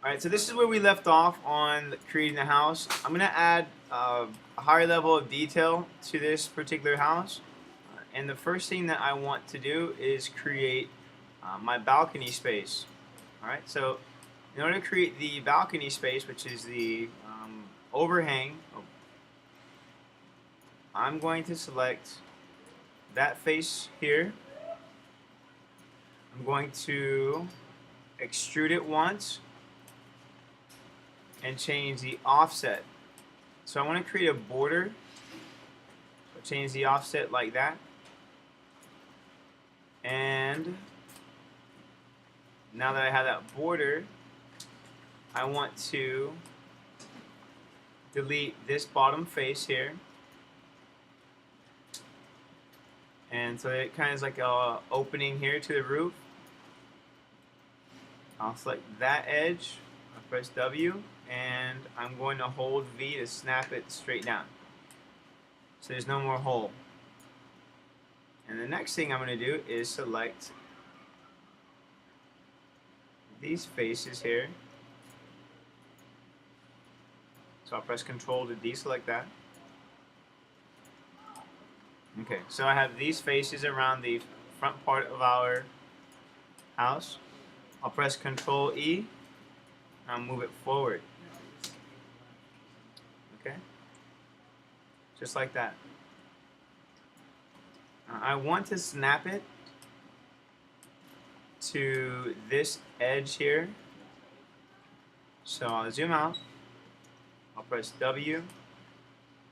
Alright, so this is where we left off on creating the house. I'm going to add a higher level of detail to this particular house. And the first thing that I want to do is create my balcony space. Alright, so in order to create the balcony space, which is the overhang, I'm going to select that face here. I'm going to extrude it once and change the offset. So I want to create a border. So change the offset like that. And now that I have that border, I want to delete this bottom face here. And so it kind of is like a opening here to the roof. I'll select that edge, I'll press W, and I'm going to hold V to snap it straight down. So there's no more hole. And the next thing I'm going to do is select these faces here. So I'll press Control to deselect that. Okay, so I have these faces around the front part of our house. I'll press Control E and I'll move it forward. Okay, just like that. I want to snap it to this edge here. So I'll zoom out, I'll press W,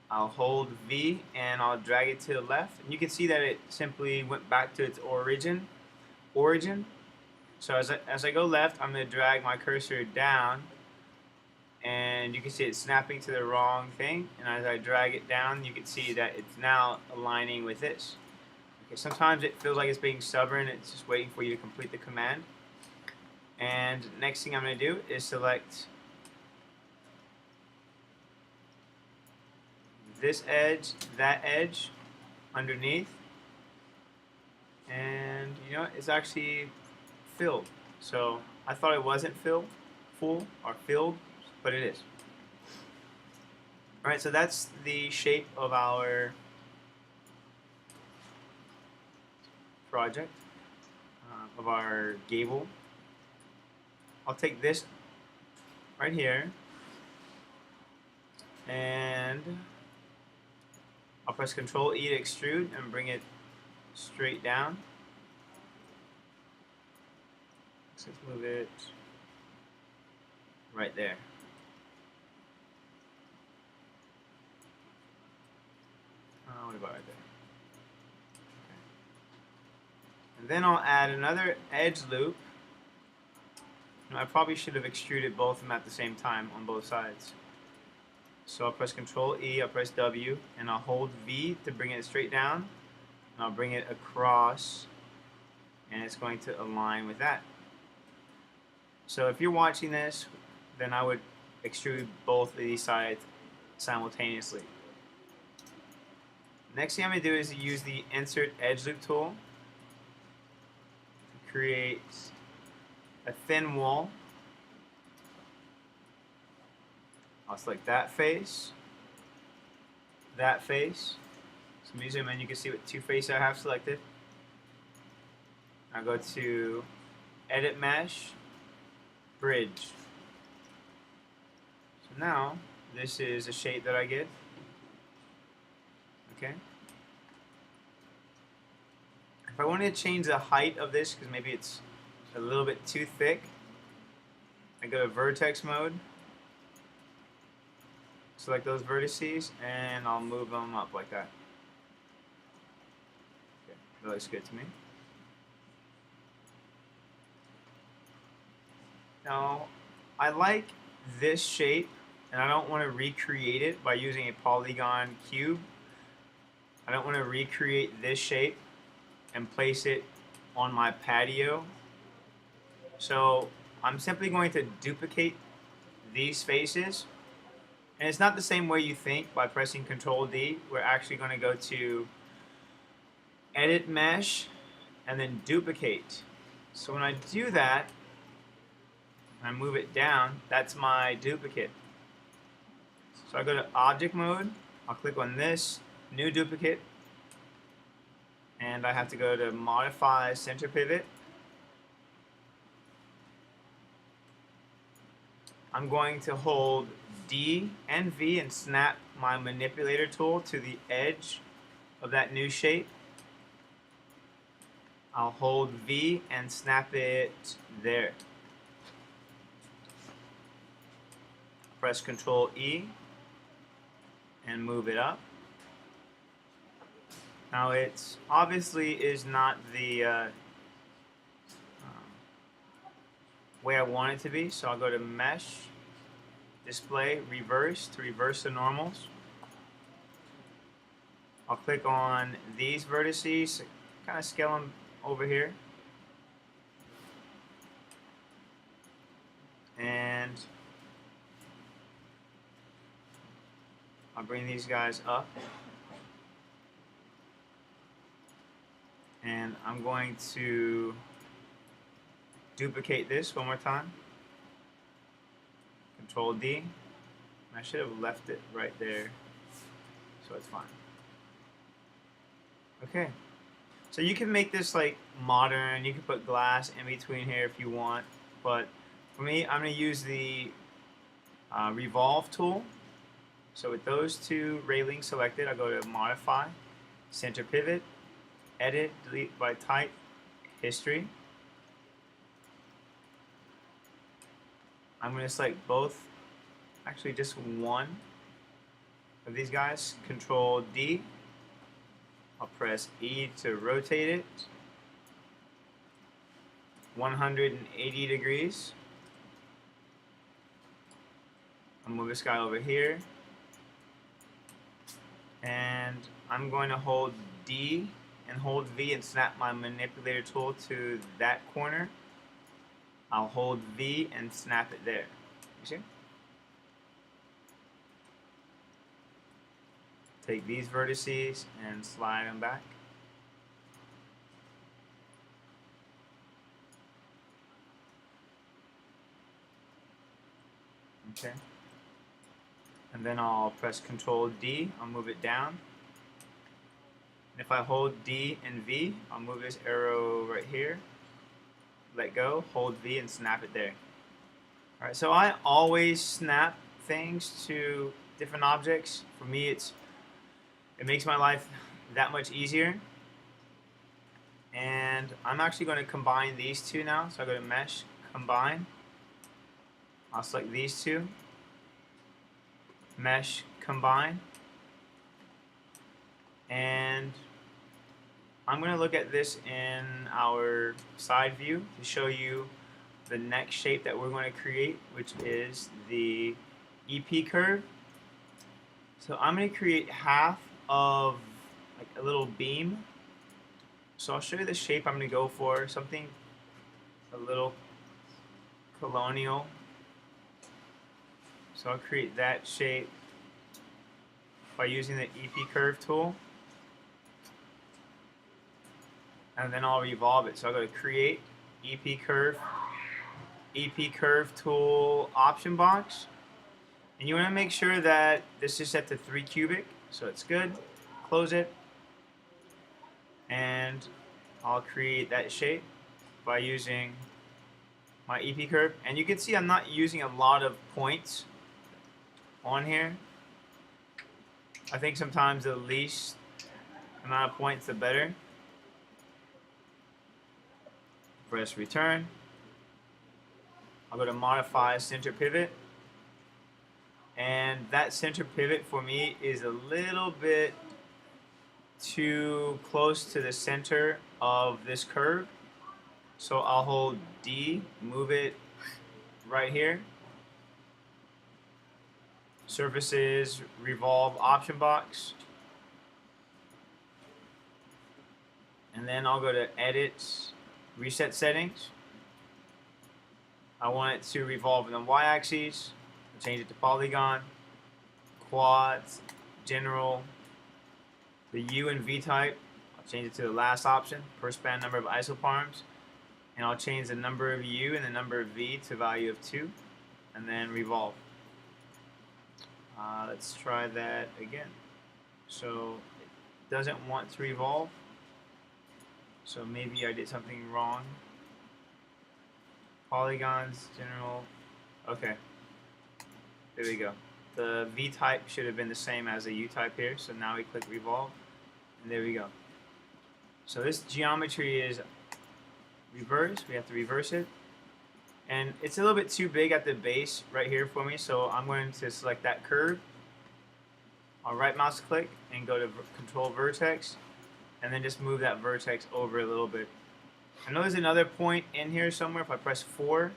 I'll hold V, and I'll drag it to the left. And you can see that it simply went back to its origin. So as I go left, I'm going to drag my cursor down, and you can see it's snapping to the wrong thing. And as I drag it down, you can see that it's now aligning with this. Okay, sometimes it feels like it's being stubborn. It's just waiting for you to complete the command. And next thing I'm going to do is select this edge, that edge underneath, and you know it's actually filled. So I thought it wasn't filled, but it is. Alright, so that's the shape of our project, of our gable. I'll take this right here and I'll press Control E to extrude and bring it straight down. So let's move it right there. What about right there? Okay. And then I'll add another edge loop. I probably should have extruded both of them at the same time on both sides. So I'll press Control E, I'll press W, and I'll hold V to bring it straight down, and I'll bring it across, and it's going to align with that. So if you're watching this, then I would extrude both of these sides simultaneously. Next thing I'm going to do is use the Insert Edge Loop tool to create a thin wall. I'll select that face. So let me zoom in, you can see what two faces I have selected. I'll go to Edit Mesh, Bridge. So now, this is a shape that I get. Okay. If I wanted to change the height of this, because maybe it's a little bit too thick, I go to Vertex mode. Select those vertices and I'll move them up like that. Okay, that looks good to me. Now, I like this shape and I don't want to recreate it by using a polygon cube. I don't want to recreate this shape and place it on my patio. So I'm simply going to duplicate these faces. And it's not the same way you think by pressing Control D. We're actually going to go to Edit Mesh and then Duplicate. So when I do that, and I move it down, that's my duplicate. So I go to object mode, I'll click on this, new duplicate, and I have to go to modify center pivot. I'm going to hold D and V and snap my manipulator tool to the edge of that new shape. I'll hold V and snap it there. Press Control E and move it up. Now it obviously is not the way I want it to be, so I'll go to Mesh, Display, Reverse to reverse the normals. I'll click on these vertices, kind of scale them over here. And I'll bring these guys up. And I'm going to duplicate this one more time. Control D. I should have left it right there, so it's fine. Okay. So you can make this like modern. You can put glass in between here if you want, but for me, I'm going to use the revolve tool. So with those two railings selected, I'll go to Modify, Center Pivot, Edit, Delete by Type, History. I'm going to select both, actually just one of these guys. Control D. I'll press E to rotate it 180 degrees. I'll move this guy over here. And I'm going to hold D and hold V and snap my manipulator tool to that corner. I'll hold V and snap it there. You see? Take these vertices and slide them back. Okay. And then I'll press Control D, I'll move it down. And if I hold D and V, I'll move this arrow right here. Let go, hold V and snap it there. Alright, so I always snap things to different objects. For me, it makes my life that much easier. And I'm actually going to combine these two now. So I go to Mesh, Combine. I'll select these two. Mesh, Combine. And I'm going to look at this in our side view to show you the next shape that we're going to create, which is the EP curve. So I'm going to create half of like a little beam. So I'll show you the shape I'm going to go for, something a little colonial. So I'll create that shape by using the EP curve tool. And then I'll revolve it. So I'll go to Create, EP Curve Tool option box. And you want to make sure that this is set to 3 cubic, so it's good. Close it. And I'll create that shape by using my EP curve. And you can see I'm not using a lot of points on here. I think sometimes the least amount of points the better. Press return. I'll go to modify center pivot. And that center pivot for me is a little bit too close to the center of this curve. So I'll hold D, move it right here. Surfaces, revolve option box. And then I'll go to Edit, Reset Settings. I want it to revolve in the y-axis. Change it to polygon, quads, general, the U and V type. I'll change it to the last option, per span number of isoparms. And I'll change the number of U and the number of V to value of 2, and then revolve. Let's try that again. So it doesn't want to revolve, so maybe I did something wrong. Polygons, general, okay, there we go. The V type should have been the same as the U type here, so now we click revolve, and there we go. So this geometry is reversed, we have to reverse it. And it's a little bit too big at the base right here for me, so I'm going to select that curve. I'll right mouse click and go to control vertex, and then just move that vertex over a little bit. I know there's another point in here somewhere. If I press 4,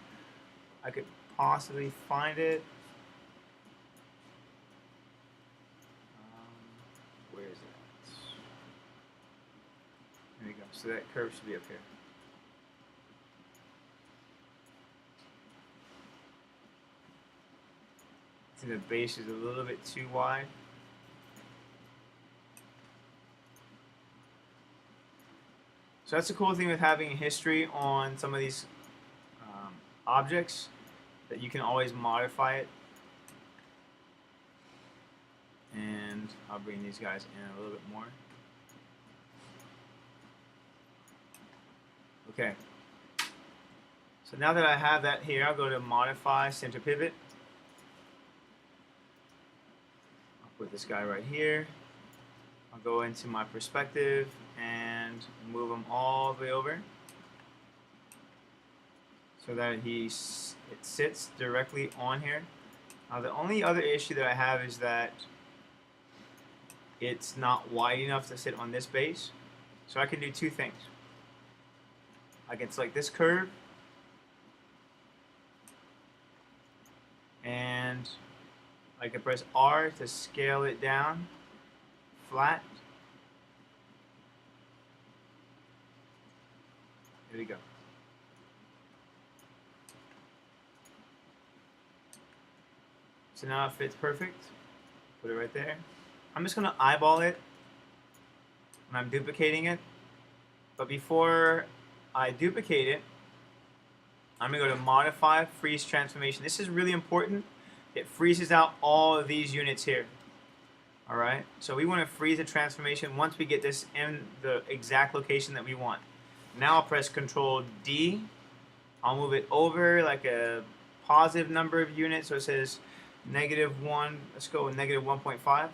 I could possibly find it. Where is that? There we go. So that curve should be up here. I think the base is a little bit too wide. So that's the cool thing with having a history on some of these objects, that you can always modify it. And I'll bring these guys in a little bit more. Okay. So now that I have that here, I'll go to modify center pivot. I'll put this guy right here. I'll go into my perspective and move him all the way over so that it sits directly on here. Now the only other issue that I have is that it's not wide enough to sit on this base. So I can do two things. I can select this curve and I can press R to scale it down flat. There we go. So now it fits perfect. Put it right there. I'm just going to eyeball it when I'm duplicating it. But before I duplicate it, I'm going to go to modify freeze transformation. This is really important. It freezes out all of these units here. Alright, so we want to freeze the transformation once we get this in the exact location that we want. Now I'll press Control D. I'll move it over like a positive number of units, so it says -1. Let's go with -1.5.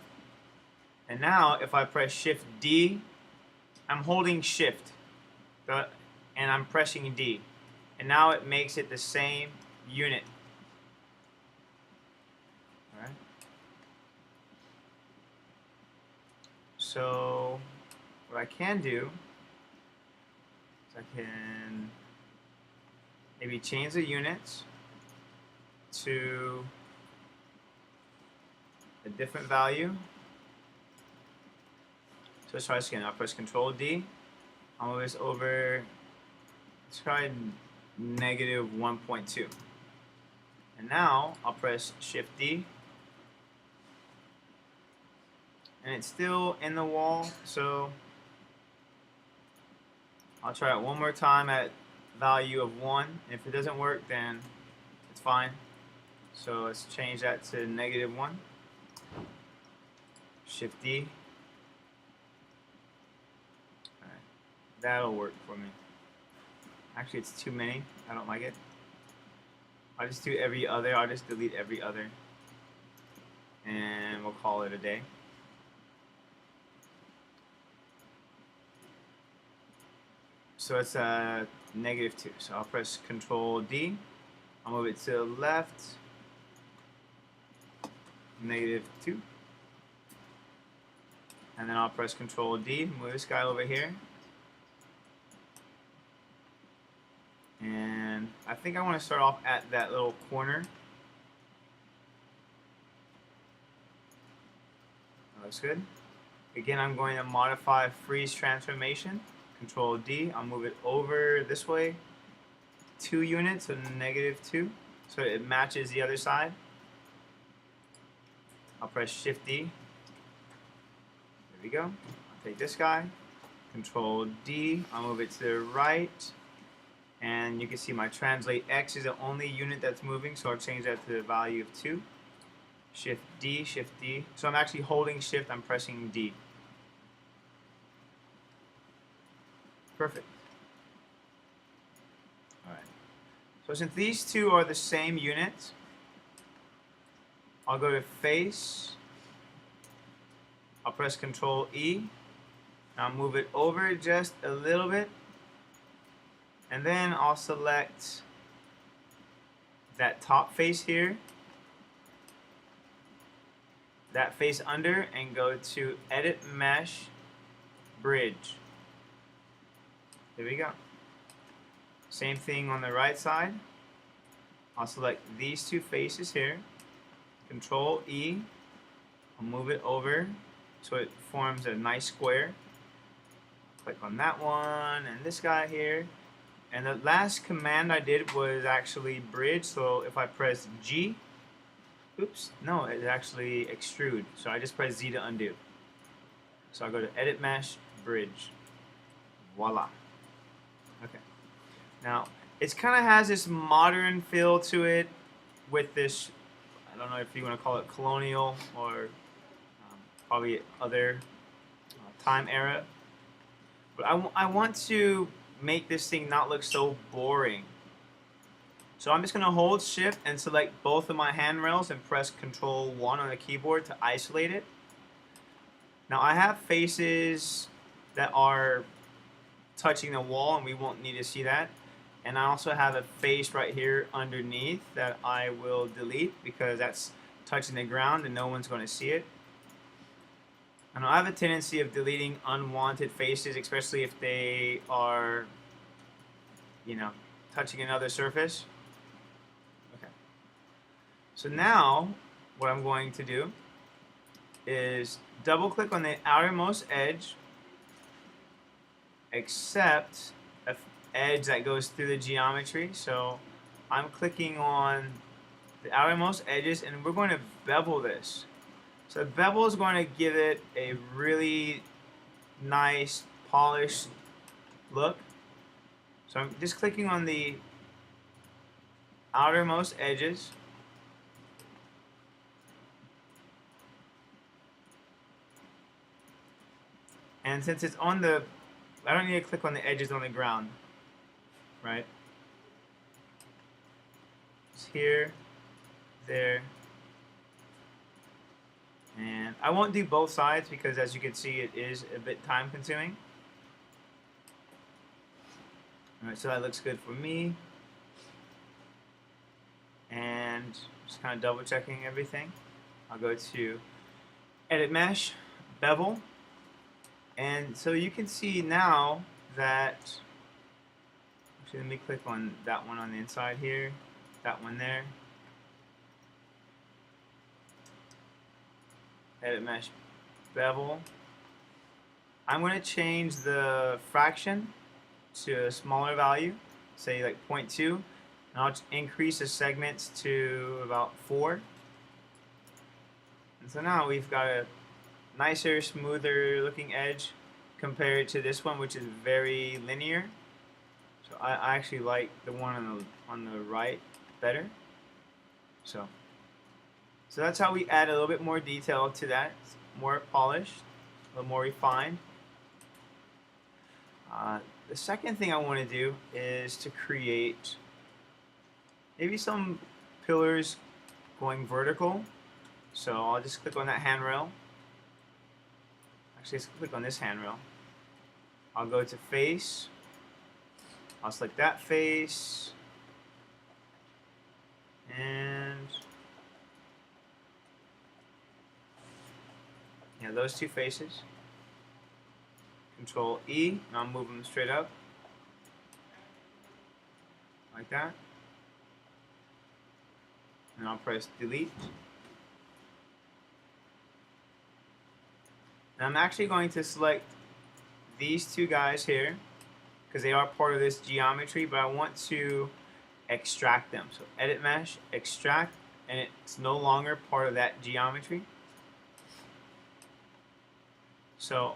And now if I press Shift D, I'm holding Shift and I'm pressing D. And now it makes it the same unit. Alright. So what I can do is I can maybe change the units to a different value. So let's try this again. I'll press Control D. I'll move this over. Let's try -1.2. And now I'll press Shift D. And it's still in the wall, so I'll try it one more time at value of 1. And if it doesn't work, then it's fine. So let's change that to -1. Shift D. Alright, that'll work for me. Actually, it's too many. I don't like it. I'll just do every other. I'll just delete every other. And we'll call it a day. So it's -2. So I'll press Control D. I'll move it to the left. -2. And then I'll press Control D. Move this guy over here. And I think I want to start off at that little corner. That looks good. Again, I'm going to modify freeze transformation. Control D. I'll move it over this way 2 units, so -2, so it matches the other side. I'll press Shift D. There we go. I'll take this guy. Control D. I'll move it to the right. And you can see my translate X is the only unit that's moving, so I'll change that to the value of 2. Shift D, Shift D. So I'm actually holding Shift, I'm pressing D. Perfect. Alright. So since these two are the same unit, I'll go to Face. I'll press Control E. I'll move it over just a little bit. And then I'll select that top face here, that face under, and go to Edit Mesh, Bridge. There we go. Same thing on the right side. I'll select these two faces here, Control E. I'll move it over so it forms a nice square. Click on that one and this guy here. And the last command I did was actually bridge, so if I press G, oops, no, it's actually extrude. So I just press Z to undo. So I'll go to Edit Mesh, Bridge. Voila. Okay. Now, it kind of has this modern feel to it with this, I don't know if you want to call it colonial or probably other time era. But I want to make this thing not look so boring. So I'm just going to hold Shift and select both of my handrails and press Control 1 on the keyboard to isolate it. Now I have faces that are touching the wall and we won't need to see that. And I also have a face right here underneath that I will delete because that's touching the ground and no one's going to see it. And I have a tendency of deleting unwanted faces, especially if they are, you know, touching another surface. Okay. So now, what I'm going to do is double click on the outermost edge, except an edge that goes through the geometry. So I'm clicking on the outermost edges and we're going to bevel this. So the bevel is going to give it a really nice polished look. So I'm just clicking on the outermost edges. And since it's on the, I don't need to click on the edges on the ground, right? It's here, there. And I won't do both sides because as you can see it is a bit time consuming. Alright, so that looks good for me. And just kind of double checking everything. I'll go to Edit Mesh, Bevel. And so you can see now that, actually let me click on that one on the inside here, that one there. Edit Mesh, Bevel. I'm going to change the fraction to a smaller value, say like 0.2, and I'll increase the segments to about 4. And so now we've got a nicer, smoother looking edge compared to this one, which is very linear. So I actually like the one on the right better. So that's how we add a little bit more detail to that. It's more polished, a little more refined. The second thing I want to do is to create maybe some pillars going vertical. So I'll just click on that handrail. Actually, let's click on this handrail. I'll go to face. I'll select that face. And yeah, those two faces. Control E, and I'll move them straight up. Like that. And I'll press delete. And I'm actually going to select these two guys here because they are part of this geometry, but I want to extract them. So Edit Mesh, Extract, and it's no longer part of that geometry. So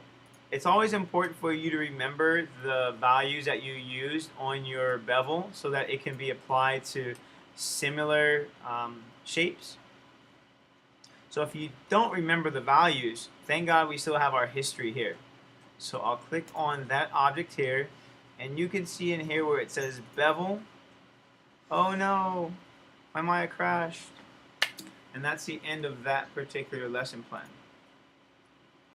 It's always important for you to remember the values that you used on your bevel so that it can be applied to similar shapes. So if you don't remember the values, thank God we still have our history here. So I'll click on that object here, and you can see in here where it says bevel. Oh no, my Maya crashed. And that's the end of that particular lesson plan.